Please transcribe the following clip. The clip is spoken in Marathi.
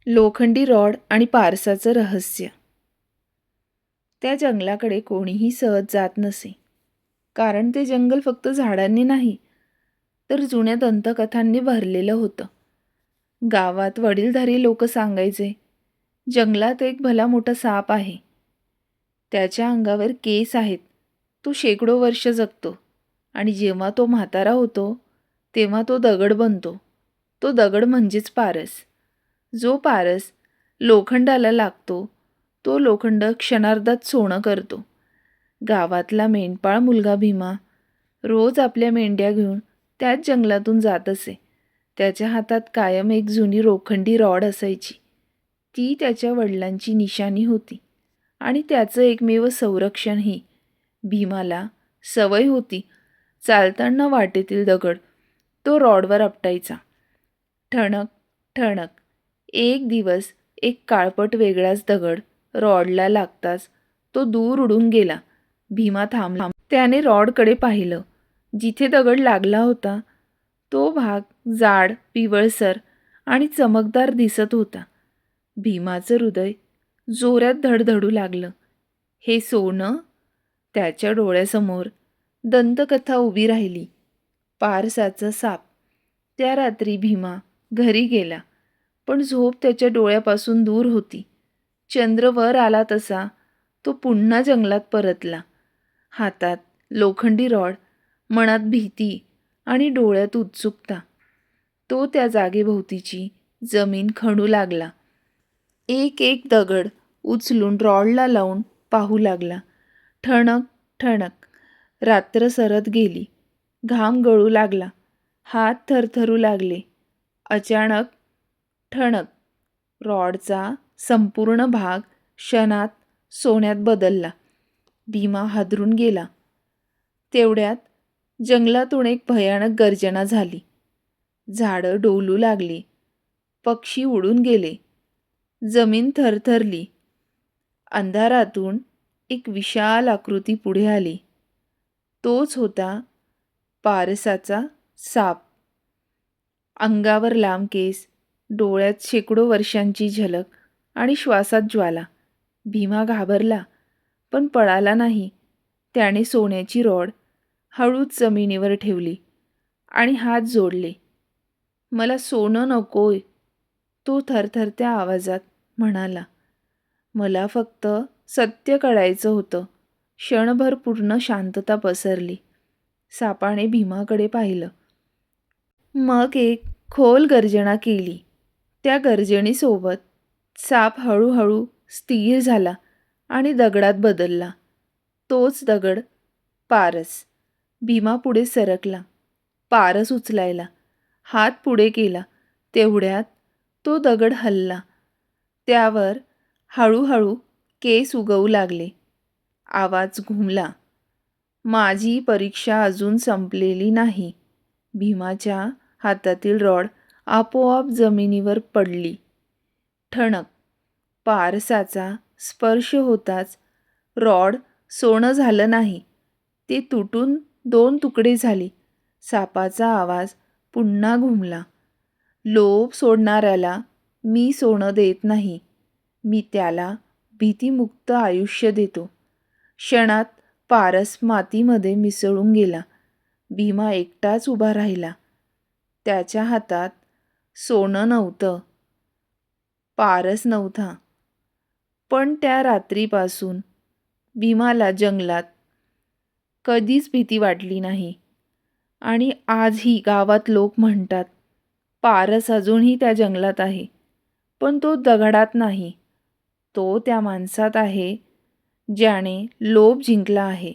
लोखंडी रॉड आणि पारसाचं रहस्य. त्या जंगलाकडे कोणीही सहज जात नसे, कारण ते जंगल फक्त झाडांनी नाही तर जुन्या दंतकथांनी भरलेलं होतं. गावात वडीलधारी लोक सांगायचे, जंगलात एक भला मोठा साप आहे. त्याच्या अंगावर केस आहेत. तो शेकडो वर्ष जगतो आणि जेव्हा तो म्हातारा होतो तेव्हा तो दगड बनतो. तो दगड म्हणजेच पारस. जो पारस लोखंडाला लागतो तो लोखंड क्षणार्धात सोनं करतो. गावातला मेंढपाळ मुलगा भीमा रोज आपल्या मेंढ्या घेऊन त्याच जंगलातून जात असे. त्याच्या हातात कायम एक जुनी लोखंडी रॉड असायची. ती त्याच्या वडिलांची निशाणी होती आणि त्याचं एकमेव संरक्षणही. भीमाला सवय होती चालताना वाटेतील दगड तो रॉडवर आपटायचा. ठणक ठणक. एक दिवस एक काळपट वेगळाच दगड रॉडला लागताच तो दूर उडून गेला. भीमा थांबला. त्याने रॉडकडे पाहिलं. जिथे दगड लागला होता तो भाग जाड, पिवळसर आणि चमकदार दिसत होता. भीमाचं हृदय जोरात धडधडू लागलं. हे सोनं? त्याच्या डोळ्यासमोर दंतकथा उभी राहिली. पारसाचा साप. त्या रात्री भीमा घरी गेला, पण झोप त्याच्या डोळ्यापासून दूर होती. चंद्र वर आला तसा तो पुन्हा जंगलात परतला. हातात लोखंडी रॉड, मनात भीती आणि डोळ्यात उत्सुकता. तो त्या जागेभोवतीची जमीन खणू लागला. एक एक दगड उचलून रॉडला लावून पाहू लागला. ठणक ठणक. रात्र सरत गेली. घाम गळू लागला. हात थरथरू लागले. अचानक ठणक. रॉडचा संपूर्ण भाग क्षणात सोन्यात बदलला. भीमा हादरून गेला. तेवढ्यात जंगलातून एक भयानक गर्जना झाली. झाडं डोलू लागली. पक्षी उडून गेले. जमीन थरथरली. अंधारातून एक विशाल आकृती पुढे आली. तोच होता पारसाचा साप. अंगावर लांब केस, डोळ्यात शेकडो वर्षांची झलक आणि श्वासात ज्वाला. भीमा घाबरला, पण पळाला नाही. त्याने सोन्याची रॉड हळूच जमिनीवर ठेवली आणि हात जोडले. मला सोनं नकोय, तो थरथरत्या आवाजात म्हणाला. मला फक्त सत्य कळायचं होतं. क्षणभर पूर्ण शांतता पसरली. सापाने भीमाकडे पाहिलं. मग एक खोल गर्जना केली. त्या गर्जनेसोबत साप हळूहळू स्थिर झाला आणि दगडात बदलला. तोच दगड पारस. भीमा पुढे सरकला. पारस उचलायला हात पुढे केला. तेवढ्यात तो दगड हलला. त्यावर हळूहळू केस उगवू लागले. आवाज घुमला. माझी परीक्षा अजून संपलेली नाही. भीमाच्या हातातील रॉड आपोआप जमिनीवर पडली. ठणक. पारसाचा स्पर्श होताच रॉड सोनं झालं नाही. ते तुटून 2 तुकडे झाले. सापाचा आवाज पुन्हा घुमला. लोभ सोडणाऱ्याला मी सोनं देत नाही. मी त्याला भीतीमुक्त आयुष्य देतो. क्षणात पारस मातीमध्ये मिसळून गेला. भीमा एकटाच उभा राहिला. त्याच्या हातात सोनं नव्हतं, पारस नव्हता. पण त्या रात्रीपासून भीमाला जंगलात कधीच भीती वाटली नाही. आणि आजही गावात लोक म्हणतात, पारस अजूनही त्या जंगलात आहे, पण तो दगडात नाही. तो त्या माणसात आहे, ज्याने लोभ जिंकला आहे.